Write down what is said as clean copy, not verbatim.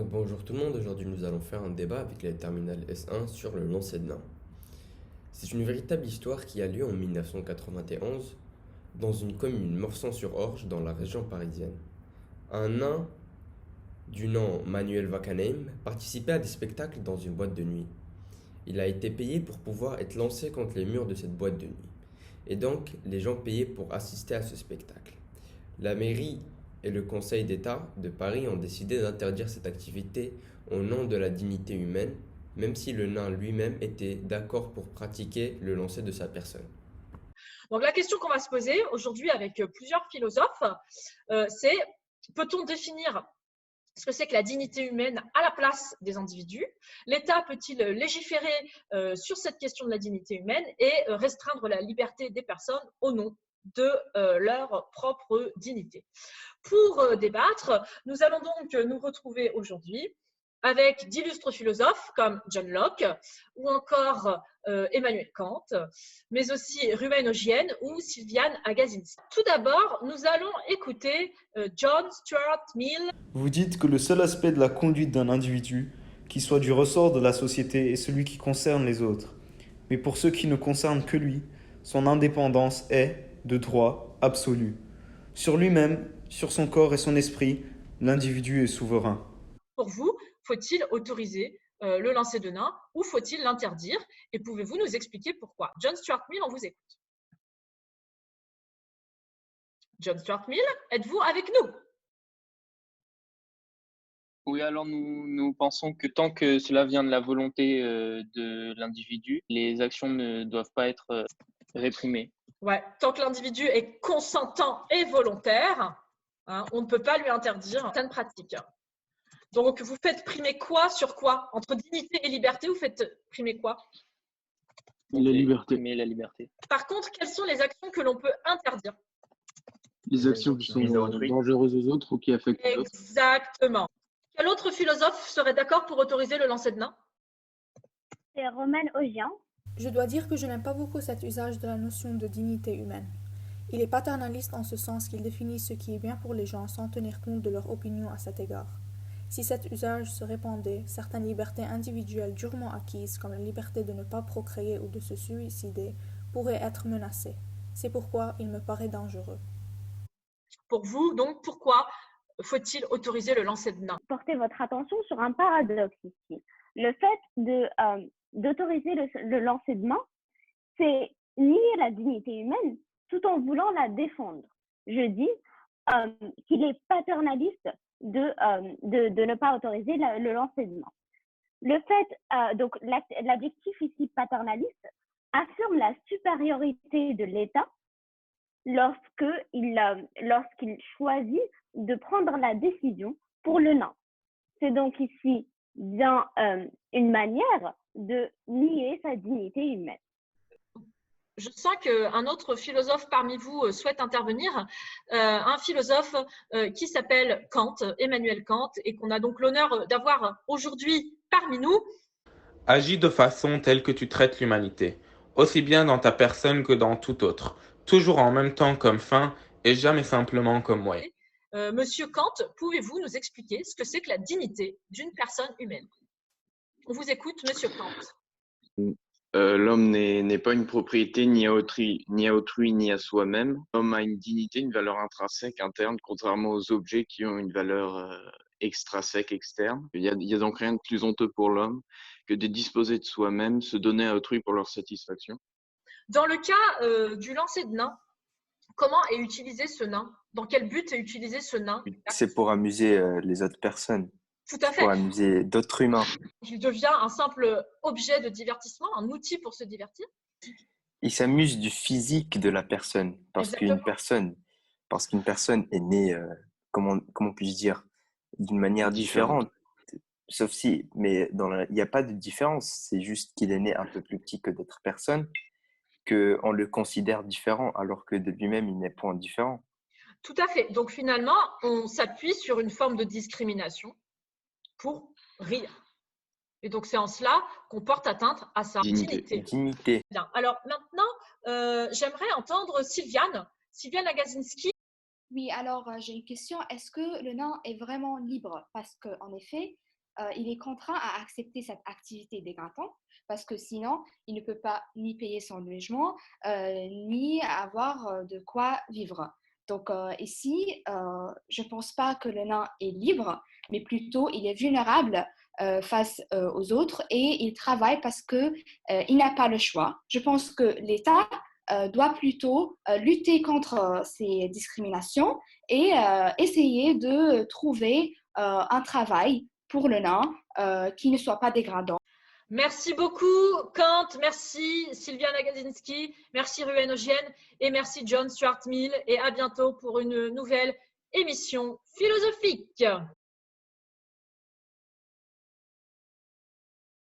Bonjour tout le monde, aujourd'hui nous allons faire un débat avec la terminale S1 sur le lancer de nain. C'est une véritable histoire qui a lieu en 1991 dans une commune Morsan-sur-Orge dans la région parisienne. Un nain du nom Manuel Wackenheim participait à des spectacles dans une boîte de nuit. Il a été payé pour pouvoir être lancé contre les murs de cette boîte de nuit. Et donc les gens payaient pour assister à ce spectacle. La mairie et le Conseil d'État de Paris ont décidé d'interdire cette activité au nom de la dignité humaine, même si le nain lui-même était d'accord pour pratiquer le lancer de sa personne. Donc la question qu'on va se poser aujourd'hui avec plusieurs philosophes, c'est peut-on définir ce que c'est que la dignité humaine à la place des individus? L'État peut-il légiférer sur cette question de la dignité humaine et restreindre la liberté des personnes au nom de leur propre dignité? Pour débattre, nous allons donc nous retrouver aujourd'hui avec d'illustres philosophes comme John Locke ou encore Emmanuel Kant, mais aussi Ruben Ogiene ou Sylviane Agacinski. Tout d'abord, nous allons écouter John Stuart Mill. Vous dites que le seul aspect de la conduite d'un individu, qui soit du ressort de la société, est celui qui concerne les autres. Mais pour ce qui ne concerne que lui, son indépendance est, de droit, absolue. Sur lui-même, sur son corps et son esprit, l'individu est souverain. Pour vous, faut-il autoriser le lancer de nains ou faut-il l'interdire? Et pouvez-vous nous expliquer pourquoi? John Stuart Mill, on vous écoute. John Stuart Mill, êtes-vous avec nous? Oui, alors nous pensons que tant que cela vient de la volonté de l'individu, les actions ne doivent pas être réprimées. Ouais, tant que l'individu est consentant et volontaire, hein, on ne peut pas lui interdire certaines pratiques. Donc, vous faites primer quoi sur quoi? Entre dignité et liberté, vous faites primer quoi? La liberté. Primer la liberté. Par contre, quelles sont les actions que l'on peut interdire? Les actions qui sont Mise à autrui. dangereuses aux autres ou qui affectent les autres. Exactement. Quel autre philosophe serait d'accord pour autoriser le lancer de nains? C'est Roman Ogian. Je dois dire que je n'aime pas beaucoup cet usage de la notion de dignité humaine. Il est paternaliste en ce sens qu'il définit ce qui est bien pour les gens sans tenir compte de leur opinion à cet égard. Si cet usage se répandait, certaines libertés individuelles durement acquises, comme la liberté de ne pas procréer ou de se suicider, pourraient être menacées. C'est pourquoi il me paraît dangereux. Pour vous, donc, pourquoi faut-il autoriser le lancer de nains? Portez votre attention sur un paradoxe ici. Le fait d'autoriser le lancer de main, c'est nier la dignité humaine tout en voulant la défendre. Je dis qu'il est paternaliste de ne pas autoriser le lancer de main. Le fait, donc l'adjectif ici paternaliste affirme la supériorité de l'État lorsqu'il choisit de prendre la décision pour le nain. C'est donc ici bien une manière de nier sa dignité humaine. Je sens qu'un autre philosophe parmi vous souhaite intervenir, un philosophe qui s'appelle Kant, Emmanuel Kant, et qu'on a donc l'honneur d'avoir aujourd'hui parmi nous. Agis de façon telle que tu traites l'humanité, aussi bien dans ta personne que dans tout autre, toujours en même temps comme fin et jamais simplement comme moyen. Monsieur Kant, pouvez-vous nous expliquer ce que c'est que la dignité d'une personne humaine? On vous écoute, Monsieur Kant. L'homme n'est pas une propriété ni à autrui, ni à soi-même. L'homme a une dignité, une valeur intrinsèque, interne, contrairement aux objets qui ont une valeur extrinsèque, externe. Il y a donc rien de plus honteux pour l'homme que de disposer de soi-même, se donner à autrui pour leur satisfaction. Dans le cas du lancer de nains, comment est utilisé ce nain? Dans quel but est utilisé ce nain? C'est pour amuser les autres personnes. Tout à fait. Pour amuser d'autres humains. Il devient un simple objet de divertissement, un outil pour se divertir. Il s'amuse du physique de la personne. Parce qu'une personne est née, comment puis-je dire, d'une manière différente. Sauf si, mais il n'y a pas de différence. C'est juste qu'il est né un peu plus petit que d'autres personnes, qu'on le considère différent, alors que de lui-même, il n'est point différent. Tout à fait. Donc finalement, on s'appuie sur une forme de discrimination pour rire. Et donc, c'est en cela qu'on porte atteinte à sa dignité. Bien. Alors maintenant, j'aimerais entendre Sylviane Agacinski. Oui, alors j'ai une question. Est-ce que le nain est vraiment libre? Parce qu'en effet, il est contraint à accepter cette activité dégradante parce que sinon, il ne peut pas ni payer son logement, ni avoir de quoi vivre. Donc ici, je ne pense pas que le nain est libre, mais plutôt il est vulnérable face aux autres et il travaille parce que il n'a pas le choix. Je pense que l'État doit plutôt lutter contre ces discriminations et essayer de trouver un travail pour le nain qui ne soit pas dégradant. Merci beaucoup, Kant. Merci, Sylvia Nagazinski. Merci, Ruben Ogienne. Et merci, John Stuart Mill. Et à bientôt pour une nouvelle émission philosophique.